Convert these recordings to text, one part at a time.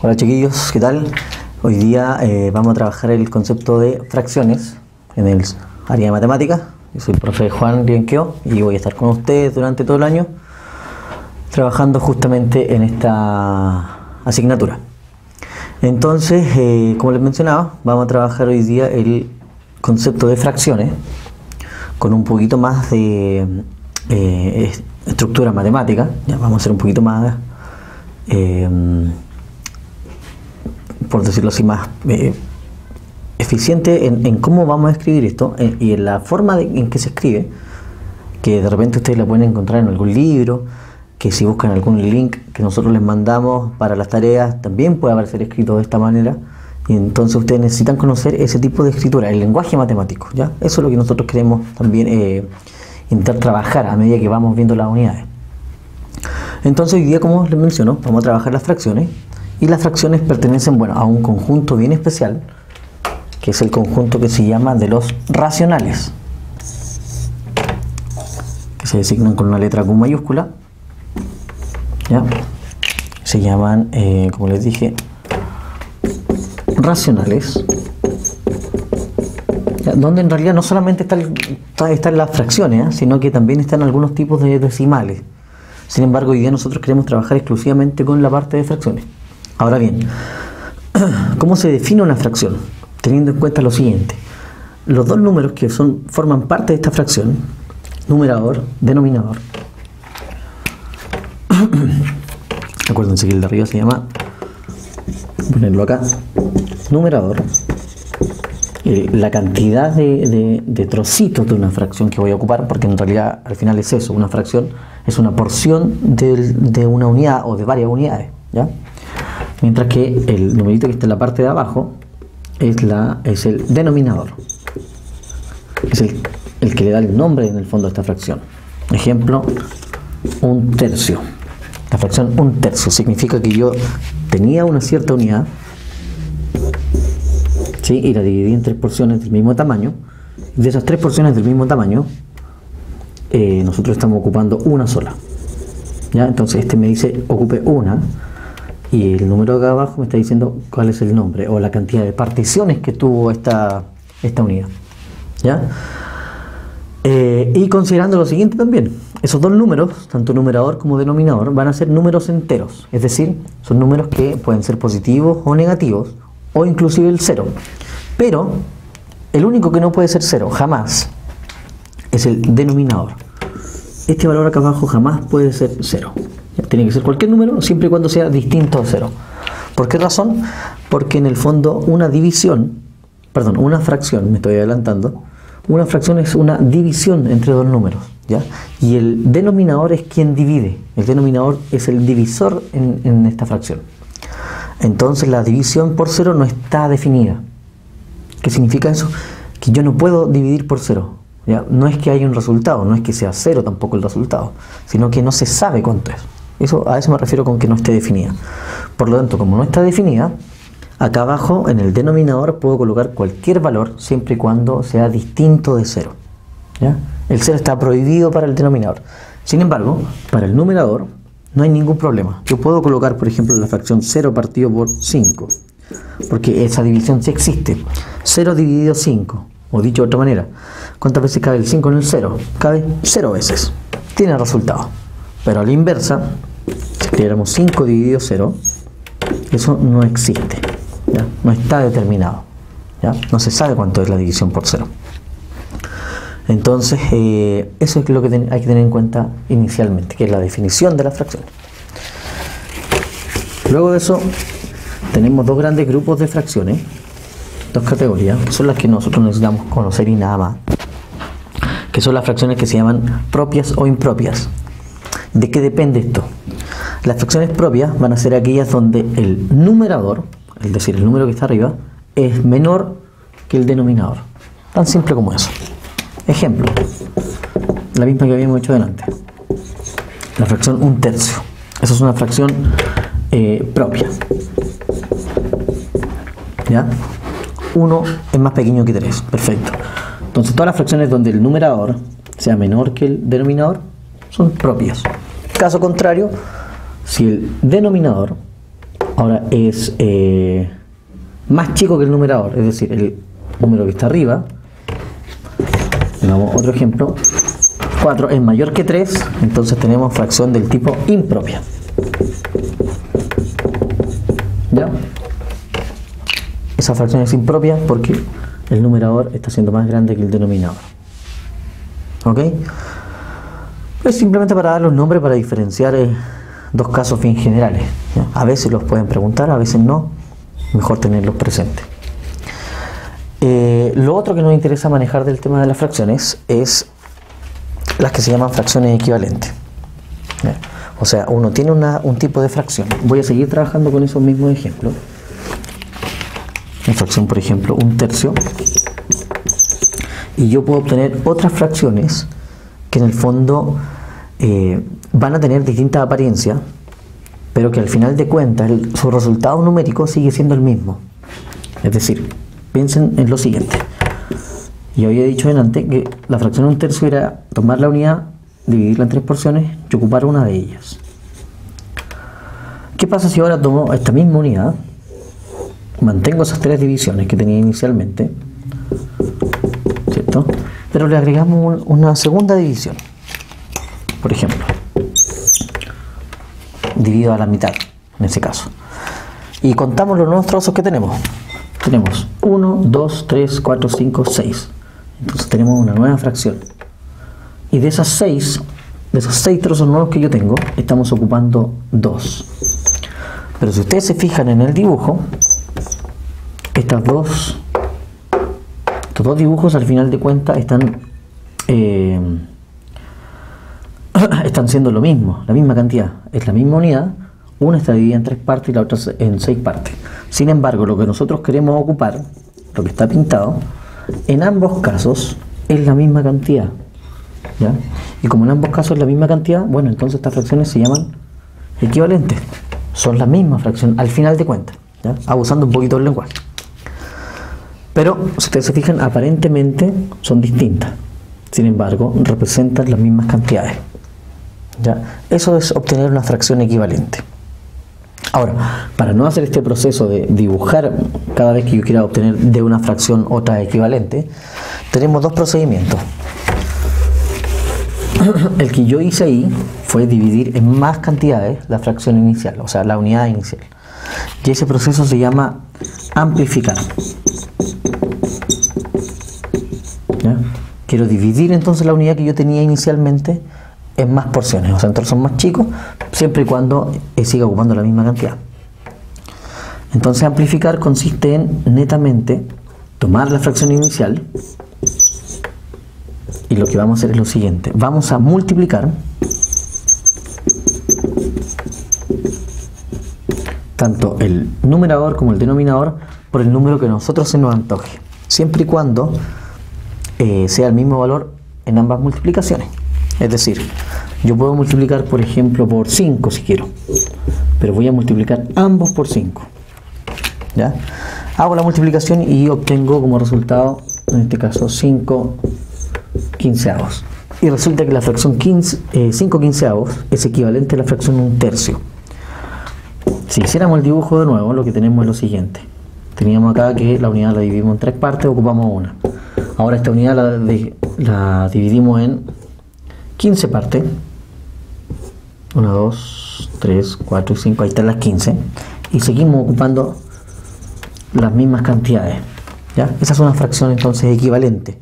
Hola chiquillos, ¿qué tal? Hoy día vamos a trabajar el concepto de fracciones en el área de matemáticas. Yo soy el profe Juan Rienqueo y voy a estar con ustedes durante todo el año trabajando justamente en esta asignatura. Entonces, como les mencionaba, vamos a trabajar hoy día el concepto de fracciones con un poquito más de estructura matemática. Ya vamos a ser un poquito más por decirlo así, más eficiente en cómo vamos a escribir esto y en la forma en que se escribe, que de repente ustedes la pueden encontrar en algún libro, que si buscan algún link que nosotros les mandamos para las tareas, también puede aparecer escrito de esta manera. Y entonces ustedes necesitan conocer ese tipo de escritura, el lenguaje matemático, ¿ya? Eso es lo que nosotros queremos también intentar trabajar a medida que vamos viendo las unidades. Entonces hoy día, como les menciono, vamos a trabajar las fracciones. Y las fracciones pertenecen, bueno, a un conjunto bien especial, que es el conjunto que se llama de los racionales, que se designan con una letra Q mayúscula, ¿ya? Se llaman, como les dije, racionales, ¿ya? Donde en realidad no solamente están las fracciones, sino que también están algunos tipos de decimales. Sin embargo, hoy día nosotros queremos trabajar exclusivamente con la parte de fracciones. Ahora bien, ¿cómo se define una fracción? Teniendo en cuenta lo siguiente: los dos números que forman parte de esta fracción, numerador, denominador. Acuérdense que el de arriba se llama, voy a ponerlo acá, numerador. La cantidad de trocitos de una fracción que voy a ocupar, porque en realidad al final es eso, una fracción es una porción de una unidad o de varias unidades, ¿ya? Mientras que el numerito que está en la parte de abajo es el denominador. Es el que le da el nombre en el fondo a esta fracción. Ejemplo, 1/3. La fracción 1/3 significa que yo tenía una cierta unidad, ¿sí? Y la dividí en 3 porciones del mismo tamaño. De esas 3 porciones del mismo tamaño, nosotros estamos ocupando una sola, ¿ya? Entonces este me dice ocupe una. Y el número de acá abajo me está diciendo cuál es el nombre o la cantidad de particiones que tuvo esta unidad, ¿ya? Y considerando lo siguiente también, esos dos números, tanto numerador como denominador, van a ser números enteros, es decir, son números que pueden ser positivos o negativos, o inclusive el cero. Pero el único que no puede ser cero, jamás, es el denominador. Este valor acá abajo jamás puede ser cero. Tiene que ser cualquier número siempre y cuando sea distinto a cero. ¿Por qué razón? Porque en el fondo una fracción, me estoy adelantando, una fracción es una división entre dos números, ¿ya? Y el denominador es quien divide. El denominador es el divisor en esta fracción. Entonces la división por cero no está definida. ¿Qué significa eso? Que yo no puedo dividir por cero, ¿ya? No es que haya un resultado, no es que sea cero tampoco el resultado, sino que no se sabe cuánto es. A eso me refiero con que no esté definida. Por lo tanto, como no está definida, acá abajo en el denominador puedo colocar cualquier valor siempre y cuando sea distinto de cero, ¿ya? El cero está prohibido para el denominador. Sin embargo, para el numerador no hay ningún problema. Yo puedo colocar, por ejemplo, la fracción 0 partido por 5, porque esa división sí existe. 0 dividido 5, o dicho de otra manera, ¿cuántas veces cabe el 5 en el 0? Cabe 0 veces. Tiene resultado. Pero a la inversa, si escribiéramos 5 dividido 0, eso no existe, ¿ya? No está determinado, ¿ya? No se sabe cuánto es la división por 0. Entonces, eso es lo que hay que tener en cuenta inicialmente, que es la definición de la fracción. Luego de eso, tenemos dos grandes grupos de fracciones, dos categorías, son las que nosotros necesitamos conocer y nada más, que son las fracciones que se llaman propias o impropias. ¿De qué depende esto? Las fracciones propias van a ser aquellas donde el numerador, es decir, el número que está arriba, es menor que el denominador. Tan simple como eso. Ejemplo, la misma que habíamos hecho delante. La fracción 1/3. Esa es una fracción propia, ¿ya? 1 es más pequeño que 3. Perfecto. Entonces todas las fracciones donde el numerador sea menor que el denominador son propias. Caso contrario, si el denominador ahora es más chico que el numerador, es decir, el número que está arriba, digamos otro ejemplo, 4 es mayor que 3, entonces tenemos fracción del tipo impropia. ¿Ya? Esa fracción es impropia porque el numerador está siendo más grande que el denominador. ¿Ok? Es simplemente para dar los nombres para diferenciar dos casos bien generales, ¿ya? A veces los pueden preguntar, a veces no, mejor tenerlos presentes. Lo otro que nos interesa manejar del tema de las fracciones es las que se llaman fracciones equivalentes, ¿ya? O sea, uno tiene un tipo de fracción. Voy a seguir trabajando con esos mismos ejemplos. Una fracción, por ejemplo, 1/3, y yo puedo obtener otras fracciones que en el fondo van a tener distintas apariencias, pero que al final de cuentas su resultado numérico sigue siendo el mismo. Es decir, piensen en lo siguiente. Yo había dicho antes que la fracción 1/3 era tomar la unidad, dividirla en 3 porciones y ocupar una de ellas. ¿Qué pasa si ahora tomo esta misma unidad, mantengo esas 3 divisiones que tenía inicialmente, ¿cierto? Pero le agregamos una segunda división? Por ejemplo, divido a la mitad, en ese caso. Y contamos los nuevos trozos que tenemos. Tenemos 1, 2, 3, 4, 5, 6. Entonces tenemos una nueva fracción. Y de esos 6 trozos nuevos que yo tengo, estamos ocupando 2. Pero si ustedes se fijan en el dibujo, estos dos dibujos al final de cuentas están siendo lo mismo, la misma cantidad, es la misma unidad, una está dividida en 3 partes y la otra en 6 partes. Sin embargo, lo que nosotros queremos ocupar, lo que está pintado, en ambos casos es la misma cantidad, ¿ya? Y como en ambos casos es la misma cantidad, bueno, entonces estas fracciones se llaman equivalentes, son la misma fracción al final de cuentas, ¿ya? Abusando un poquito del lenguaje. Pero si ustedes se fijan, aparentemente son distintas, sin embargo representan las mismas cantidades, ¿ya? Eso es obtener una fracción equivalente. Ahora, para no hacer este proceso de dibujar cada vez que yo quiera obtener de una fracción otra equivalente, tenemos dos procedimientos. El que yo hice ahí fue dividir en más cantidades la fracción inicial, o sea, la unidad inicial. Y ese proceso se llama amplificar. ¿Ya? Quiero dividir entonces la unidad que yo tenía inicialmente en más porciones, o sea, en trozos más chicos, siempre y cuando siga ocupando la misma cantidad. Entonces amplificar consiste en netamente tomar la fracción inicial y lo que vamos a hacer es lo siguiente: vamos a multiplicar tanto el numerador como el denominador por el número que a nosotros se nos antoje, siempre y cuando sea el mismo valor en ambas multiplicaciones. Es decir, yo puedo multiplicar, por ejemplo, por 5 si quiero, pero voy a multiplicar ambos por 5. ¿Ya? Hago la multiplicación y obtengo como resultado, en este caso, 5 quinceavos. Y resulta que la fracción 5 quinceavos es equivalente a la fracción 1/3. Si hiciéramos el dibujo de nuevo, lo que tenemos es lo siguiente. Teníamos acá que la unidad la dividimos en 3 partes, ocupamos una. Ahora esta unidad la dividimos en 15 partes. 1, 2, 3, 4 y 5, ahí están las 15. Y seguimos ocupando las mismas cantidades, ¿ya? Esa es una fracción entonces equivalente,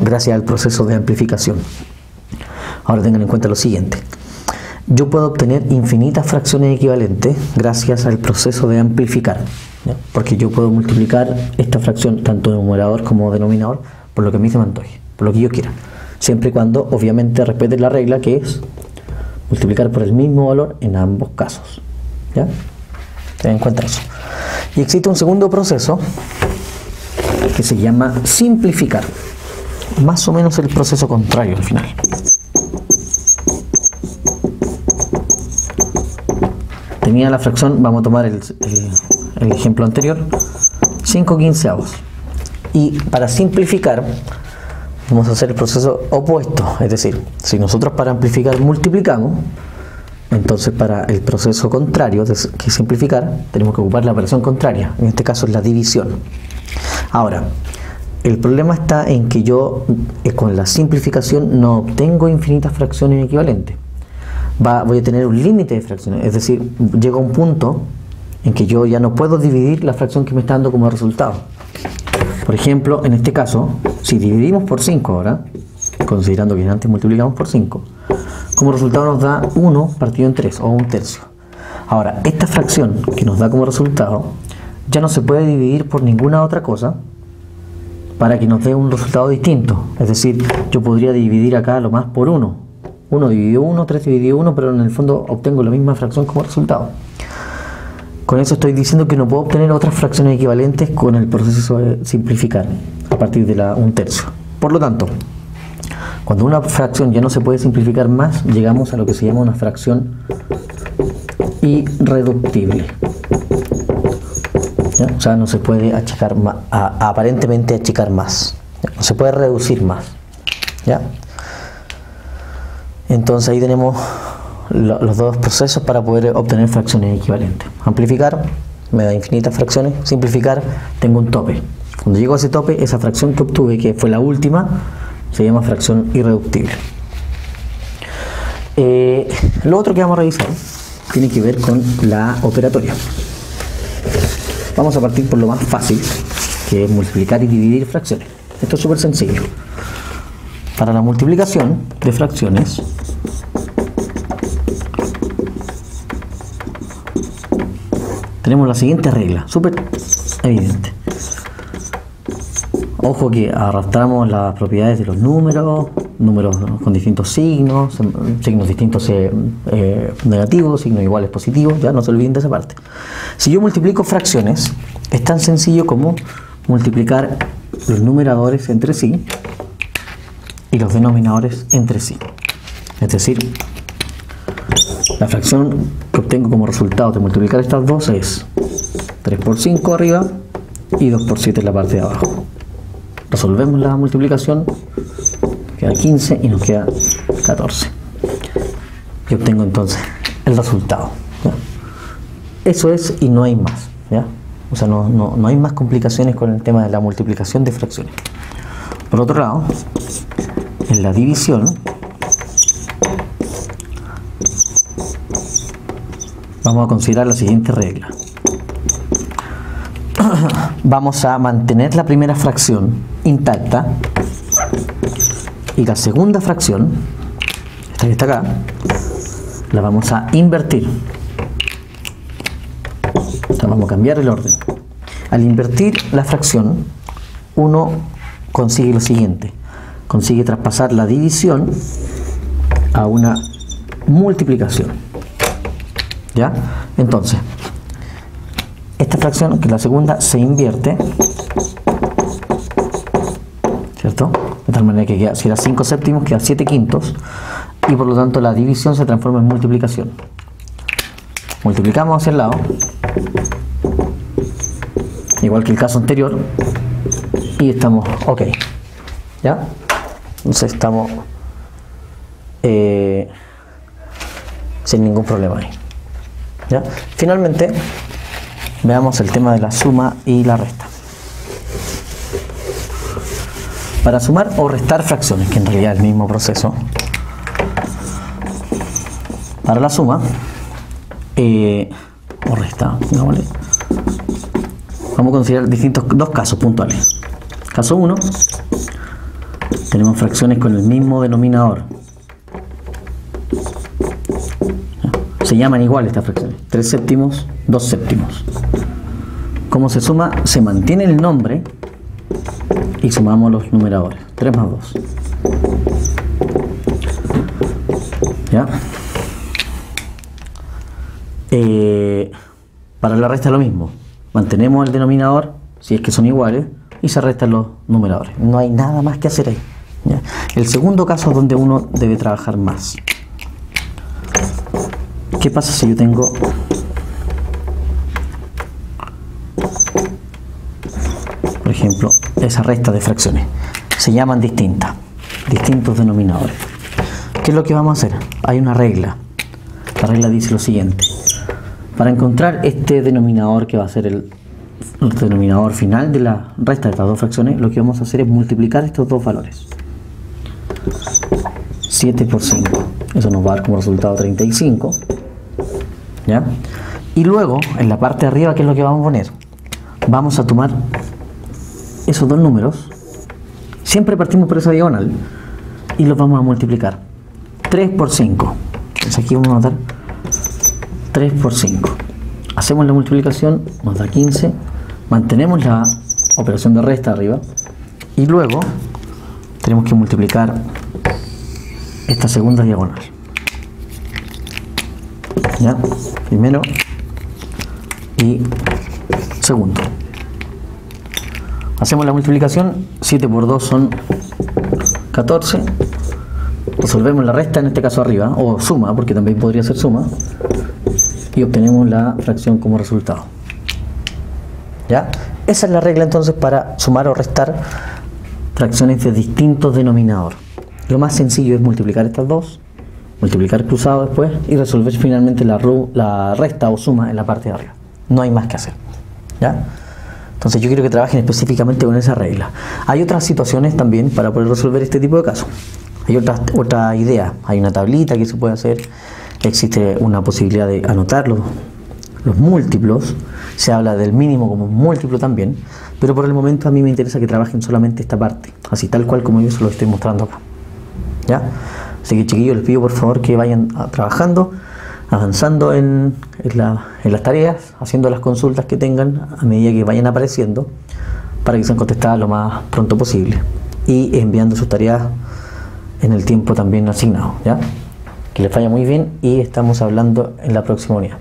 gracias al proceso de amplificación. Ahora tengan en cuenta lo siguiente: yo puedo obtener infinitas fracciones equivalentes gracias al proceso de amplificar, ¿ya? Porque yo puedo multiplicar esta fracción, tanto numerador como denominador, por lo que a mí se me antoje, por lo que yo quiera, siempre y cuando obviamente respete la regla, que es multiplicar por el mismo valor en ambos casos, ¿ya? Ten en cuenta eso. Y existe un segundo proceso que se llama simplificar, más o menos el proceso contrario al final. Tenía la fracción, vamos a tomar el ejemplo anterior, 5 quinceavos, y para simplificar vamos a hacer el proceso opuesto. Es decir, si nosotros para amplificar multiplicamos, Entonces, para el proceso contrario, que es simplificar, tenemos que ocupar la operación contraria. En este caso es la división. Ahora, el problema está en que yo con la simplificación no obtengo infinitas fracciones equivalentes. Voy a tener un límite de fracciones, es decir, llega un punto en que yo ya no puedo dividir la fracción que me está dando como resultado. Por ejemplo, en este caso, si dividimos por 5 ahora, considerando que antes multiplicamos por 5, como resultado nos da 1 partido en 3 o 1/3. Ahora, esta fracción que nos da como resultado ya no se puede dividir por ninguna otra cosa para que nos dé un resultado distinto. Es decir, yo podría dividir acá lo más por 1. 1 dividido 1, 3 dividido 1, pero en el fondo obtengo la misma fracción como resultado. Con eso estoy diciendo que no puedo obtener otras fracciones equivalentes con el proceso de simplificar a partir de la 1/3. Por lo tanto, cuando una fracción ya no se puede simplificar más, llegamos a lo que se llama una fracción irreductible. ¿Ya? O sea, no se puede achicar más, aparentemente achicar más. ¿Ya? No se puede reducir más. ¿Ya? Entonces ahí tenemos los dos procesos para poder obtener fracciones equivalentes. Amplificar me da infinitas fracciones, simplificar tengo un tope. Cuando llego a ese tope, esa fracción que obtuve, que fue la última, se llama fracción irreductible. Lo otro que vamos a revisar tiene que ver con la operatoria. Vamos a partir por lo más fácil, que es multiplicar y dividir fracciones. Esto es súper sencillo. Para la multiplicación de fracciones, tenemos la siguiente regla, súper evidente. Ojo que arrastramos las propiedades de los números con distintos signos, signos distintos negativos, signos iguales positivos, ya no se olviden de esa parte. Si yo multiplico fracciones, es tan sencillo como multiplicar los numeradores entre sí y los denominadores entre sí. Es decir, la fracción que obtengo como resultado de multiplicar estas dos es 3 por 5 arriba y 2 por 7 en la parte de abajo. Resolvemos la multiplicación, queda 15 y nos queda 14. Y obtengo entonces el resultado. ¿Ya? Eso es y no hay más. ¿Ya? O sea, no hay más complicaciones con el tema de la multiplicación de fracciones. Por otro lado, en la división, vamos a considerar la siguiente regla. Vamos a mantener la primera fracción intacta y la segunda fracción, esta que está acá, la vamos a invertir. O sea, vamos a cambiar el orden. Al invertir la fracción, uno consigue lo siguiente: consigue traspasar la división a una multiplicación. ¿Ya? Entonces, esta fracción, que es la segunda, se invierte, ¿cierto? De tal manera que queda, si era 5 séptimos, queda 7 quintos, y por lo tanto la división se transforma en multiplicación. Multiplicamos hacia el lado, igual que el caso anterior, y estamos ok. ¿Ya? Entonces estamos sin ningún problema ahí. ¿Ya? Finalmente, veamos el tema de la suma y la resta. Para sumar o restar fracciones, que en realidad es el mismo proceso, para la suma o resta, ¿vale? Vamos a considerar dos casos puntuales. Caso 1, tenemos fracciones con el mismo denominador. Se llaman igual estas fracciones, 3 séptimos, 2 séptimos. ¿Cómo se suma? Se mantiene el nombre y sumamos los numeradores. 3 más 2. ¿Ya? Para la resta es lo mismo. Mantenemos el denominador, si es que son iguales, y se restan los numeradores. No hay nada más que hacer ahí. ¿Ya? El segundo caso es donde uno debe trabajar más. ¿Qué pasa si yo tengo por ejemplo esa resta de fracciones? Se llaman distintos denominadores. ¿Qué es lo que vamos a hacer? Hay una regla. La regla dice lo siguiente: para encontrar este denominador que va a ser el denominador final de la resta de estas dos fracciones, lo que vamos a hacer es multiplicar estos dos valores. 7 por 5, eso nos va a dar como resultado 35, ¿ya? Y luego, en la parte de arriba, ¿qué es lo que vamos a poner? Vamos a tomar esos dos números, siempre partimos por esa diagonal, y los vamos a multiplicar. 3 por 5, entonces aquí vamos a notar 3 por 5. Hacemos la multiplicación, nos da 15, mantenemos la operación de resta arriba, y luego tenemos que multiplicar esta segunda diagonal. ¿Ya? Primero y segundo. Hacemos la multiplicación, 7 por 2 son 14. Resolvemos la resta, en este caso arriba, o suma, porque también podría ser suma, y obtenemos la fracción como resultado. ¿Ya? Esa es la regla entonces para sumar o restar fracciones de distintos denominadores. Lo más sencillo es multiplicar estas dos, multiplicar cruzado después y resolver finalmente la resta o suma en la parte de arriba. No hay más que hacer. ¿Ya? Entonces yo quiero que trabajen específicamente con esa regla. Hay otras situaciones también para poder resolver este tipo de casos. Hay otra idea, hay una tablita que se puede hacer, existe una posibilidad de anotar los múltiplos, se habla del mínimo como múltiplo también, pero por el momento a mí me interesa que trabajen solamente esta parte, así tal cual como yo se lo estoy mostrando acá. ¿Ya? Así que chiquillos, les pido por favor que vayan trabajando, avanzando en las tareas, haciendo las consultas que tengan a medida que vayan apareciendo, para que sean contestadas lo más pronto posible y enviando sus tareas en el tiempo también asignado. ¿Ya? Que les vaya muy bien y estamos hablando en la próxima unidad.